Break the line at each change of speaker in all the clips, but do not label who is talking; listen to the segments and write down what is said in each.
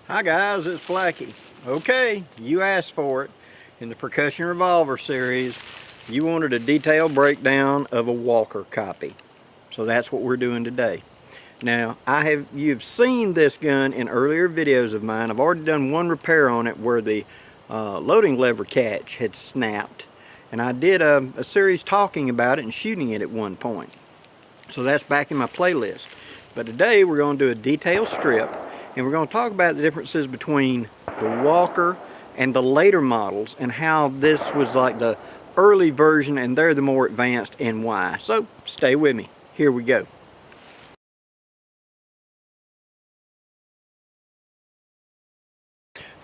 Hi guys, it's Blackie. Okay, you asked for it. In the Percussion Revolver series, you wanted a detailed breakdown of a Walker copy. So that's what we're doing today. Now, you've seen this gun in earlier videos of mine. I've already done one repair on it where the loading lever catch had snapped. And I did a series talking about it and shooting it at one point. So that's back in my playlist. But today we're going to do a detailed strip, and we're going to talk about the differences between the Walker and the later models and how this was like the early version and they're the more advanced and why. So stay with me. Here we go.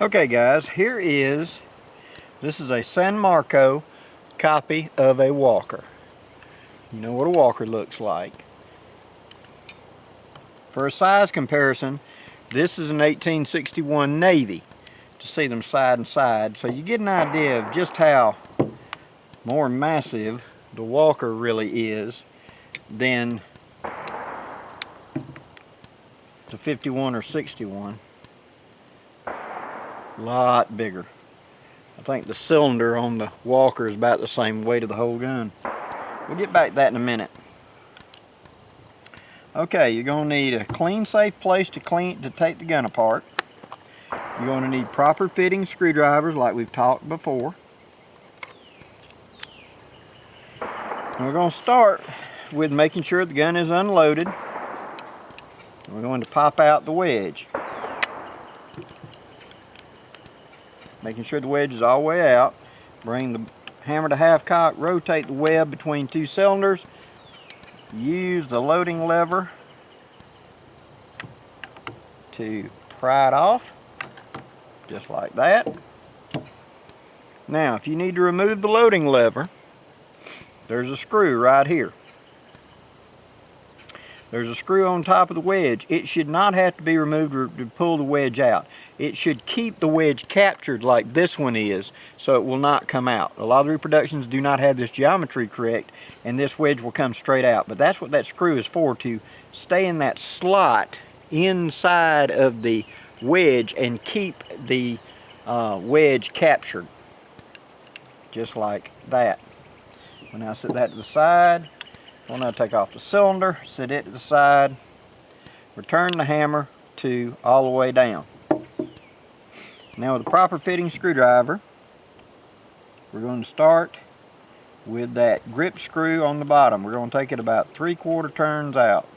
Okay guys, this is a San Marco copy of a Walker. You know what a Walker looks like. For a size comparison, this is an 1861 Navy, to see them side and side, so you get an idea of just how more massive the Walker really is than the 51 or 61. A lot bigger. I think the cylinder on the Walker is about the same weight of the whole gun. We'll get back to that in a minute. Okay, you're going to need a clean, safe place to take the gun apart. You're going to need proper fitting screwdrivers like we've talked before. And we're going to start with making sure the gun is unloaded. And we're going to pop out the wedge. Making sure the wedge is all the way out. Bring the hammer to half cock, rotate the web between two cylinders. Use the loading lever to pry it off, just like that. Now, if you need to remove the loading lever, there's a screw right here. There's a screw on top of the wedge. It should not have to be removed to pull the wedge out. It should keep the wedge captured like this one is, so it will not come out. A lot of the reproductions do not have this geometry correct, and this wedge will come straight out. But that's what that screw is for, to stay in that slot inside of the wedge and keep the wedge captured, just like that. When I set that to the side, we'll now take off the cylinder, set it to the side, return the hammer to all the way down. Now with a proper fitting screwdriver, we're going to start with that grip screw on the bottom. We're going to take it about 3/4 turns out.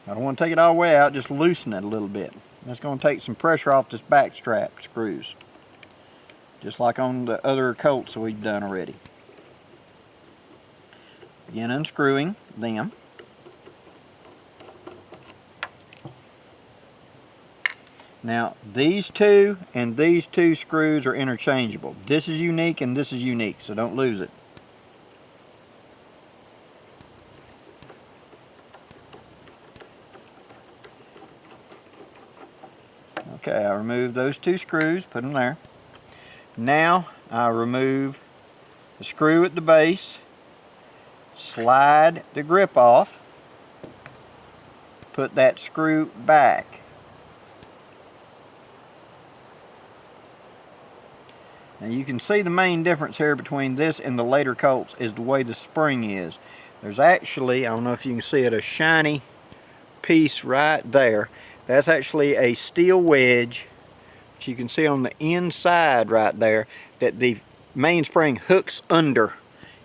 I don't want to take it all the way out, just loosen it a little bit. That's going to take some pressure off this back strap screws, just like on the other Colts that we've done already. Begin unscrewing them. Now these two and these two screws are interchangeable. This is unique and this is unique, so don't lose it. Okay, I remove those two screws, put them there. Now I remove the screw at the base, slide the grip off, put that screw back. Now you can see the main difference here between this and the later Colts is the way the spring is. There's actually, I don't know if you can see it, a shiny piece right there. That's actually a steel wedge that you can see on the inside right there that the mainspring hooks under.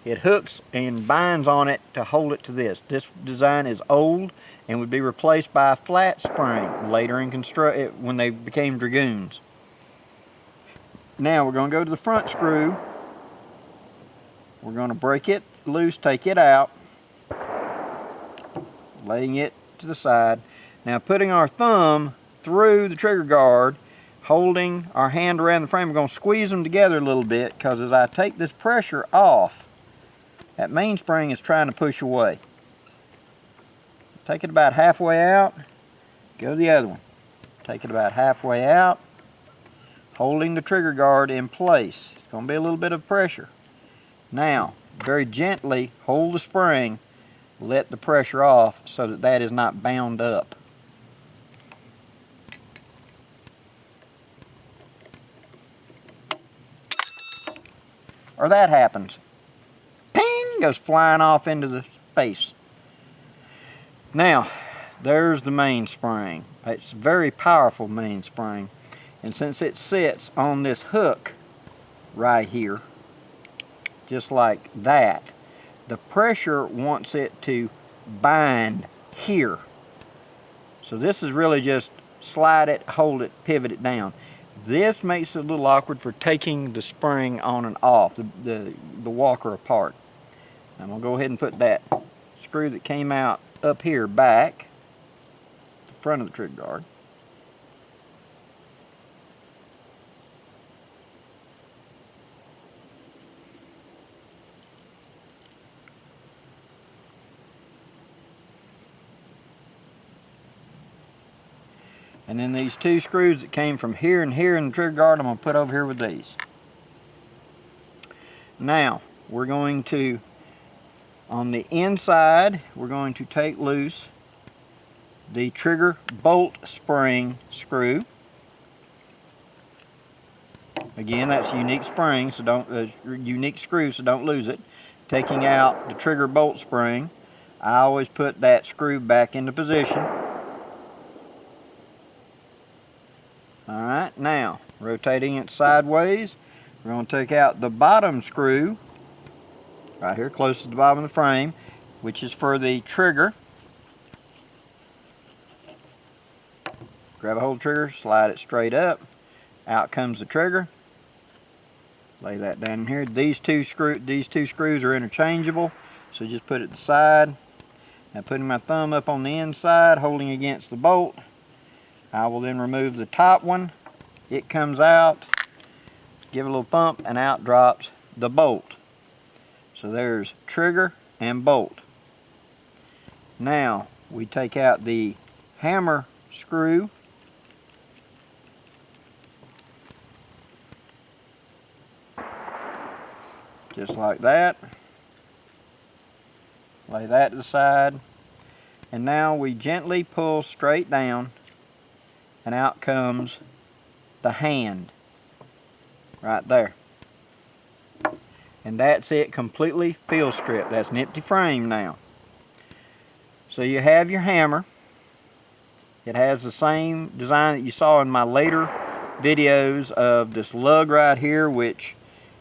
It hooks and binds on it to hold it to this. This design is old and would be replaced by a flat spring later in when they became Dragoons. Now we're going to go to the front screw. We're going to break it loose, take it out, laying it to the side. Now putting our thumb through the trigger guard, holding our hand around the frame, we're going to squeeze them together a little bit, because as I take this pressure off, that mainspring is trying to push away. Take it about halfway out, go to the other one. Take it about halfway out, holding the trigger guard in place. It's going to be a little bit of pressure. Now, very gently hold the spring, let the pressure off so that that is not bound up. Or that happens. Ping! Goes flying off into the space. Now, there's the mainspring. It's a very powerful mainspring. And since it sits on this hook right here, just like that, the pressure wants it to bind here. So this is really just slide it, hold it, pivot it down. This makes it a little awkward for taking the spring on and off, the walker apart. I'm going to go ahead and put that screw that came out up here back, the front of the trigger guard. And then these two screws that came from here and here in the trigger guard, I'm going to put over here with these. Now, we're going to, on the inside, we're going to take loose the trigger bolt spring screw. Again, that's a unique spring, so don't, unique screw, so don't lose it. Taking out the trigger bolt spring, I always put that screw back into position. Alright, now, rotating it sideways, we're going to take out the bottom screw, right here close to the bottom of the frame, which is for the trigger. Grab a hold of the trigger, slide it straight up, out comes the trigger. Lay that down here. These two screws are interchangeable, so just put it to the side. Now putting my thumb up on the inside, holding against the bolt, I will then remove the top one. It comes out, give it a little thump, and out drops the bolt. So there's trigger and bolt. Now we take out the hammer screw. Just like that. Lay that to the side. And now we gently pull straight down, and out comes the hand right there. And that's it, completely field stripped. That's an empty frame now. So you have your hammer. It has the same design that you saw in my later videos of this lug right here, which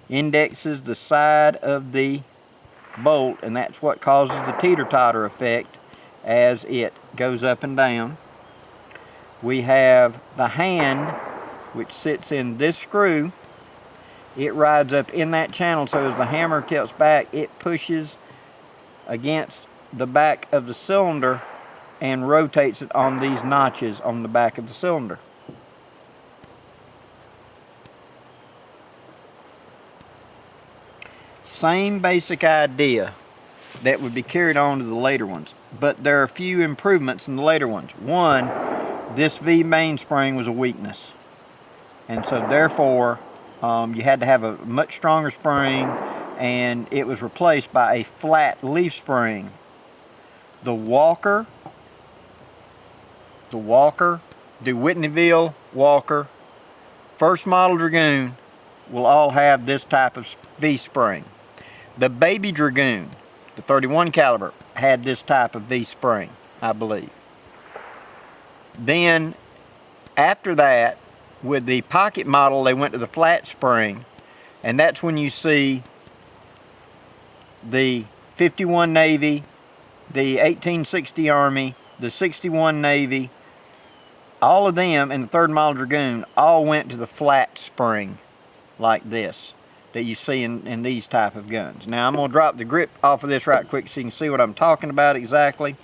indexes the side of the bolt, and that's what causes the teeter-totter effect as it goes up and down. We have the hand, which sits in this screw. It rides up in that channel, so as the hammer tilts back, it pushes against the back of the cylinder and rotates it on these notches on the back of the cylinder. Same basic idea that would be carried on to the later ones, but there are a few improvements in the later ones. One, this V mainspring was a weakness, and so therefore you had to have a much stronger spring, and it was replaced by a flat leaf spring. The Walker, the Whitneyville Walker, first model Dragoon will all have this type of V spring. The Baby Dragoon, the 31 caliber, had this type of V spring, I believe. Then after that, with the pocket model, they went to the flat spring, and that's when you see the 51 Navy, the 1860 Army, the 61 Navy, all of them in the third model Dragoon all went to the flat spring like this that you see in these type of guns. Now I'm going to drop the grip off of this right quick so you can see what I'm talking about exactly.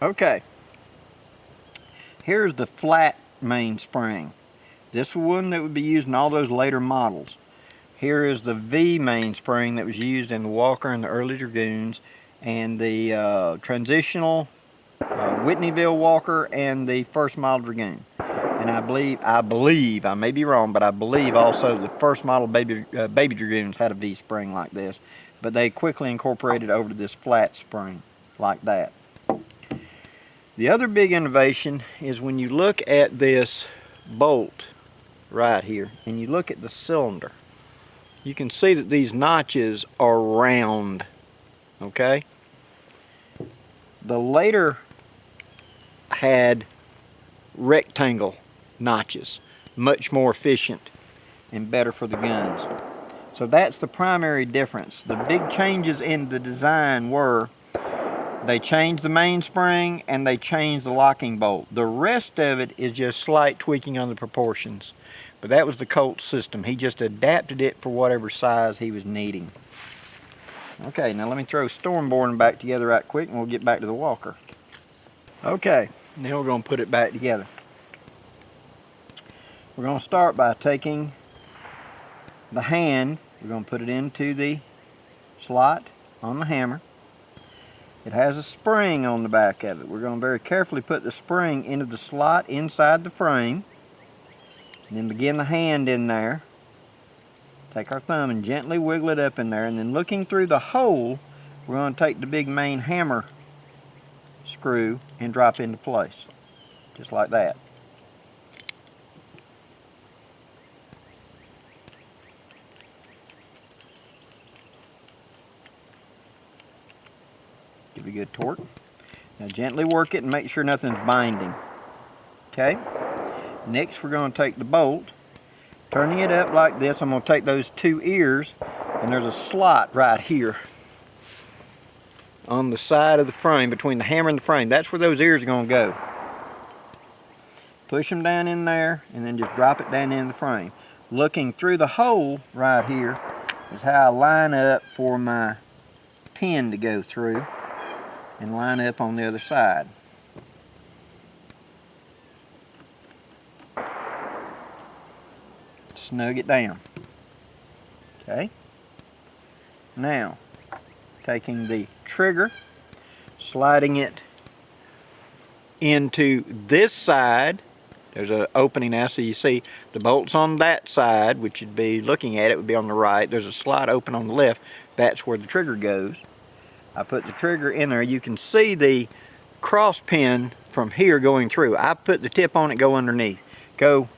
Okay, here's the flat mainspring. This one that would be used in all those later models. Here is the V mainspring that was used in the Walker and the early Dragoons, and the transitional Whitneyville Walker and the first model Dragoon. And I believe, I may be wrong, but I believe also the first model baby Dragoons had a V spring like this, but they quickly incorporated over to this flat spring like that. The other big innovation is when you look at this bolt right here and you look at the cylinder, you can see that these notches are round, okay? The later had rectangle notches, much more efficient and better for the guns. So that's the primary difference. The big changes in the design were they changed the mainspring and they changed the locking bolt. The rest of it is just slight tweaking on the proportions. But that was the Colt system. He just adapted it for whatever size he was needing. Okay, now let me throw Stormborn back together right quick and we'll get back to the Walker. Okay, now we're going to put it back together. We're going to start by taking the hand, we're going to put it into the slot on the hammer. It has a spring on the back of it. We're going to very carefully put the spring into the slot inside the frame. And then begin the hand in there. Take our thumb and gently wiggle it up in there. And then looking through the hole, we're going to take the big main hammer screw and drop into place. Just like that. Give it a good torque. Now gently work it and make sure nothing's binding. Okay? Next we're going to take the bolt, turning it up like this. I'm going to take those two ears, and there's a slot right here on the side of the frame, between the hammer and the frame. That's where those ears are going to go. Push them down in there, and then just drop it down in the frame. Looking through the hole right here is how I line up for my pin to go through, and line up on the other side. Snug it down. Okay. Now, taking the trigger, sliding it into this side. There's an opening now, so you see the bolt's on that side, which would be, looking at it, would be on the right. There's a slot open on the left. That's where the trigger goes. I put the trigger in there. You can see the cross pin from here going through. I put the tip on it, go underneath. Go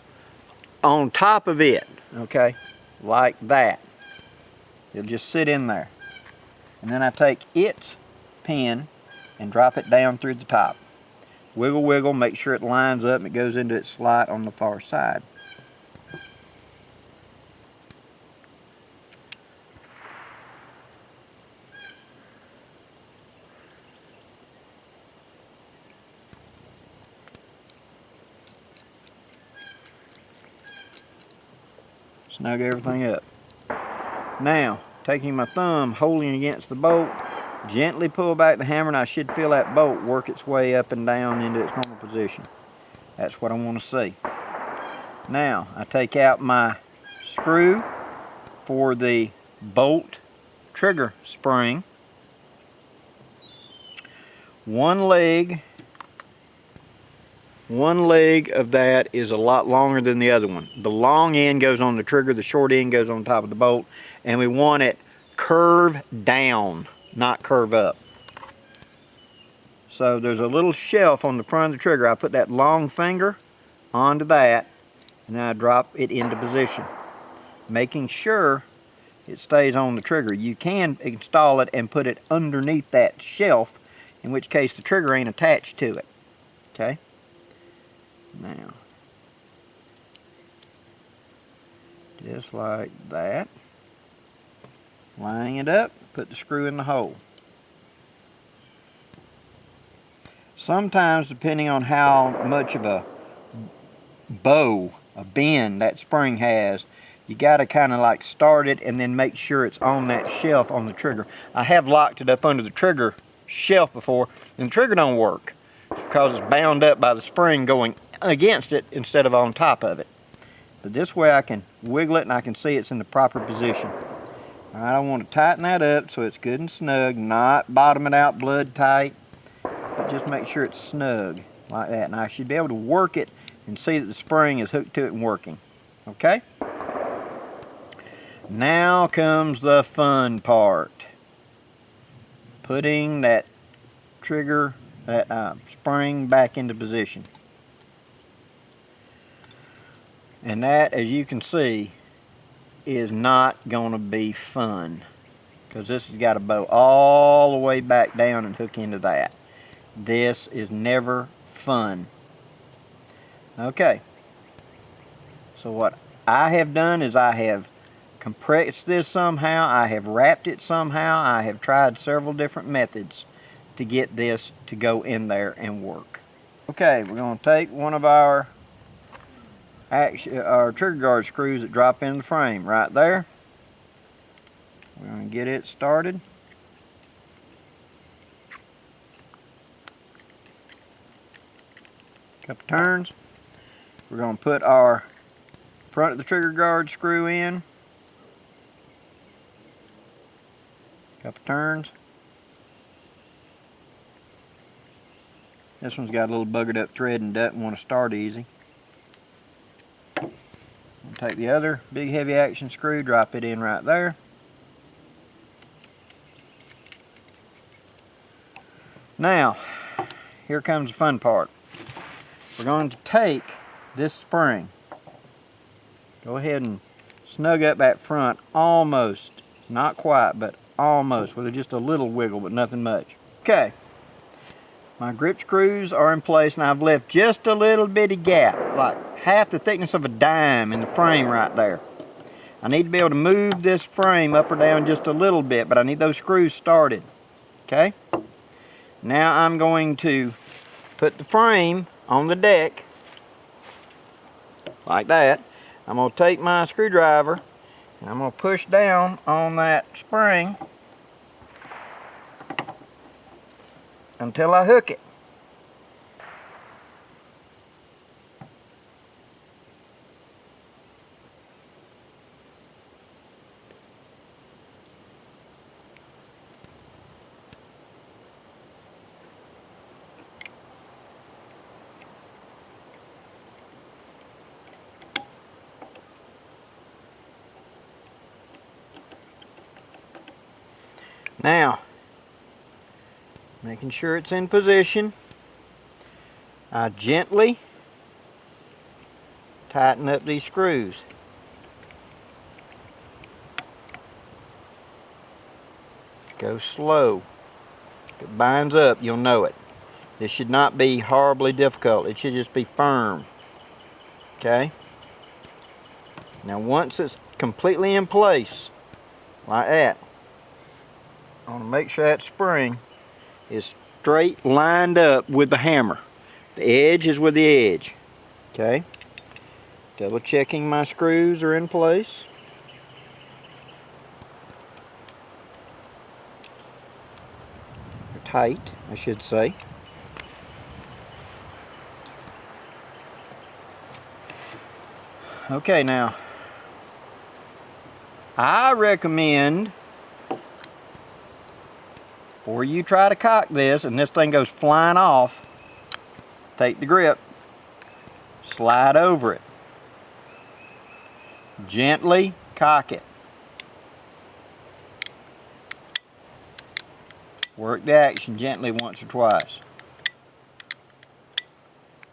on top of it, okay, like that. It'll just sit in there. And then I take its pin and drop it down through the top. Wiggle, wiggle, make sure it lines up and it goes into its slot on the far side. Snug everything up. Now, taking my thumb, holding against the bolt, gently pull back the hammer, and I should feel that bolt work its way up and down into its normal position. That's what I want to see. Now, I take out my screw for the bolt trigger spring. One leg of that is a lot longer than the other one. The long end goes on the trigger, the short end goes on top of the bolt, and we want it curve down, not curve up. So there's a little shelf on the front of the trigger. I put that long finger onto that, and then I drop it into position, making sure it stays on the trigger. You can install it and put it underneath that shelf, in which case the trigger ain't attached to it. Okay? Now, just like that, lining it up, put the screw in the hole. Sometimes, depending on how much of a bow, a bend that spring has, you got to kind of like start it and then make sure it's on that shelf on the trigger. I have locked it up under the trigger shelf before, and the trigger don't work. because it's bound up by the spring going against it instead of on top of it. But this way I can wiggle it and I can see it's in the proper position. All right, I want to tighten that up so it's good and snug, not bottom it out blood tight, but just make sure it's snug like that. And I should be able to work it and see that the spring is hooked to it and working. Okay? Now comes the fun part. Putting that trigger, that spring back into position. And that, as you can see, is not going to be fun, because this has got to bow all the way back down and hook into that. This is never fun. Okay, so what I have done is I have compressed this somehow, I have wrapped it somehow, I have tried several different methods to get this to go in there and work. Okay, we're going to take one of our trigger guard screws that drop in the frame right there. We're going to get it started. Couple turns. We're going to put our front of the trigger guard screw in. Couple turns. This one's got a little buggered up thread and doesn't want to start easy. Take the other big heavy action screw, drop it in right there. Now, here comes the fun part. We're going to take this spring, go ahead and snug up that front almost, not quite, but almost, with just a little wiggle, but nothing much. Okay, my grip screws are in place, and I've left just a little bitty gap, like half the thickness of a dime in the frame right there. I need to be able to move this frame up or down just a little bit, but I need those screws started. Okay? Now I'm going to put the frame on the deck, like that. I'm going to take my screwdriver, and I'm going to push down on that spring until I hook it. Now, making sure it's in position, I gently tighten up these screws. Go slow. If it binds up, you'll know it. This should not be horribly difficult. It should just be firm. Okay? Now once it's completely in place, like that, I want to make sure that spring is straight lined up with the hammer. The edge is with the edge. Okay? Double checking my screws are in place. They're tight, I should say. Okay, now I recommend, before you try to cock this and this thing goes flying off, take the grip, slide over it, gently cock it, work the action gently once or twice.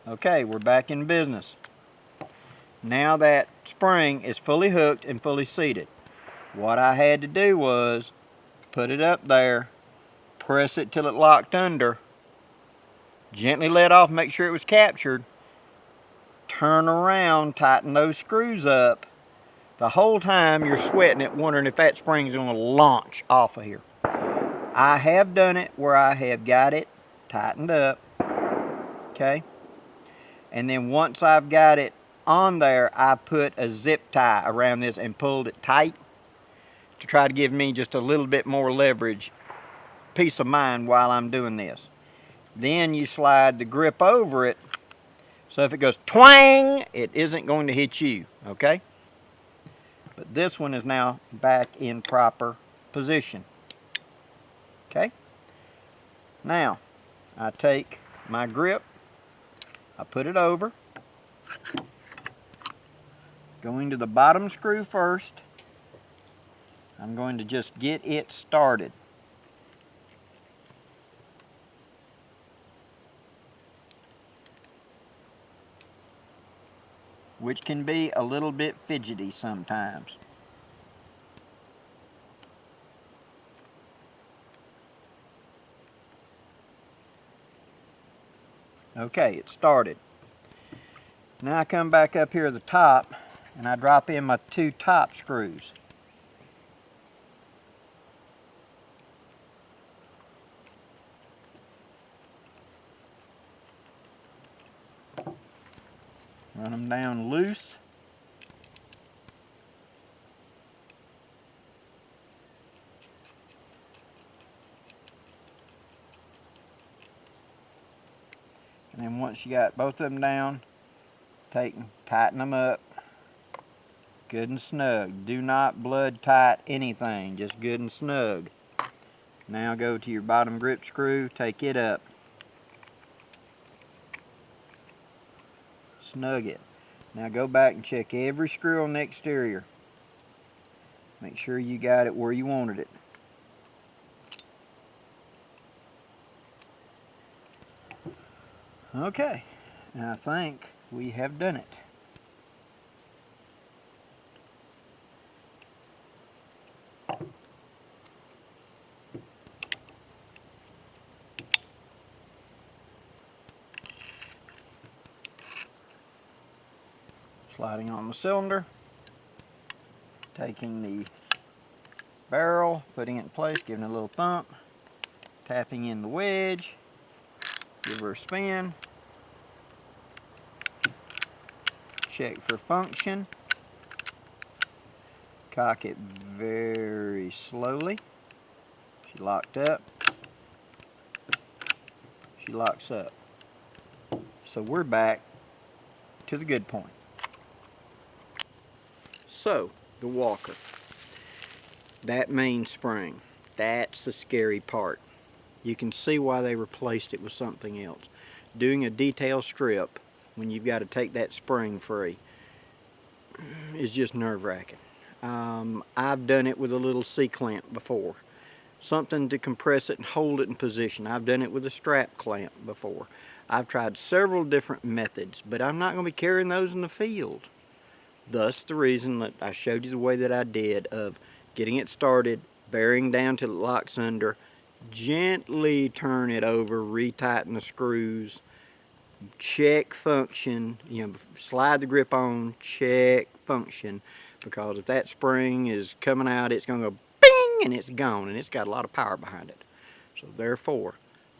Okay, we're back in business. Now that spring is fully hooked and fully seated, what I had to do was put it up there, press it till it locked under, gently let off, make sure it was captured, turn around, tighten those screws up. The whole time you're sweating it, wondering if that spring's going to launch off of here. I have done it where I have got it tightened up, okay? And then once I've got it on there, I put a zip tie around this and pulled it tight to try to give me just a little bit more leverage, peace of mind while I'm doing this. Then you slide the grip over it, so if it goes twang, it isn't going to hit you, okay? But this one is now back in proper position, okay? Now, I take my grip, I put it over, going to the bottom screw first. I'm going to just get it started. Which can be a little bit fidgety sometimes. Okay, it started. Now I come back up here at the top and I drop in my 2 top screws. Run them down loose. And then once you got both of them down, tighten them up good and snug. Do not blood tight anything, just good and snug. Now go to your bottom grip screw, take it up. Snug it. Now go back and check every screw on the exterior. Make sure you got it where you wanted it. Okay, and I think we have done it. Sliding on the cylinder, taking the barrel, putting it in place, giving it a little thump, tapping in the wedge, give her a spin, check for function, cock it very slowly. She locked up, she locks up. So we're back to the good point. So, the walker, that mainspring, that's the scary part. You can see why they replaced it with something else. Doing a detail strip when you've got to take that spring free is just nerve-wracking. I've done it with a little C-clamp before. Something to compress it and hold it in position. I've done it with a strap clamp before. I've tried several different methods, but I'm not going to be carrying those in the field. Thus the reason that I showed you the way that I did of getting it started, bearing down till it locks under, gently turn it over, retighten the screws, check function, slide the grip on, check function, because if that spring is coming out, it's going to go bing and it's gone, and it's got a lot of power behind it. So therefore,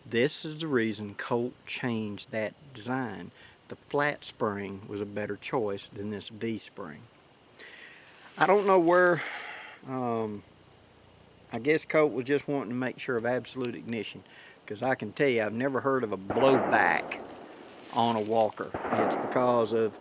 this is the reason Colt changed that design. The flat spring was a better choice than this V spring. I don't know where, I guess Colt was just wanting to make sure of absolute ignition, because I can tell you I've never heard of a blowback on a walker. It's because of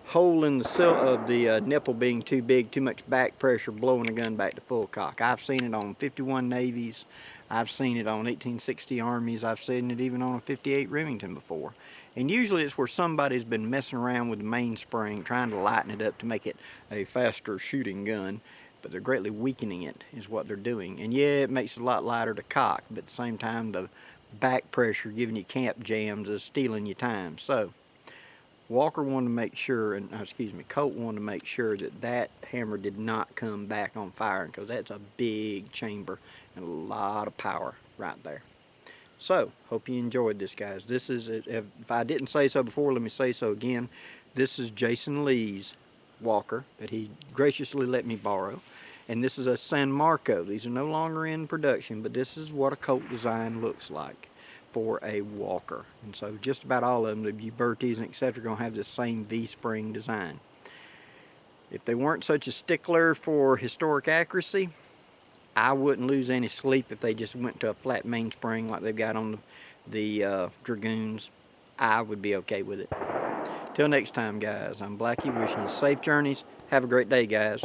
hole in the nipple being too big, too much back pressure blowing a gun back to full cock. I've seen it on 51 Navies, I've seen it on 1860 Armies, I've seen it even on a 58 Remington before. And usually it's where somebody's been messing around with the mainspring, trying to lighten it up to make it a faster shooting gun, but they're greatly weakening it is what they're doing. And yeah, it makes it a lot lighter to cock, but at the same time the back pressure giving you camp jams is stealing your time. So Walker wanted to make sure, Colt wanted to make sure that that hammer did not come back on fire, because that's a big chamber and a lot of power right there. So, hope you enjoyed this, guys. This is, if I didn't say so before, let me say so again. This is Jason Lee's walker that he graciously let me borrow. And this is a San Marco. These are no longer in production, but this is what a Colt design looks like for a walker. And so just about all of them, the Ubertis and etc., are going to have the same V-spring design. If they weren't such a stickler for historic accuracy, I wouldn't lose any sleep if they just went to a flat mainspring like they've got on the the Dragoons, I would be okay with it. Till next time, guys, I'm Blackie, wishing you safe journeys. Have a great day, guys.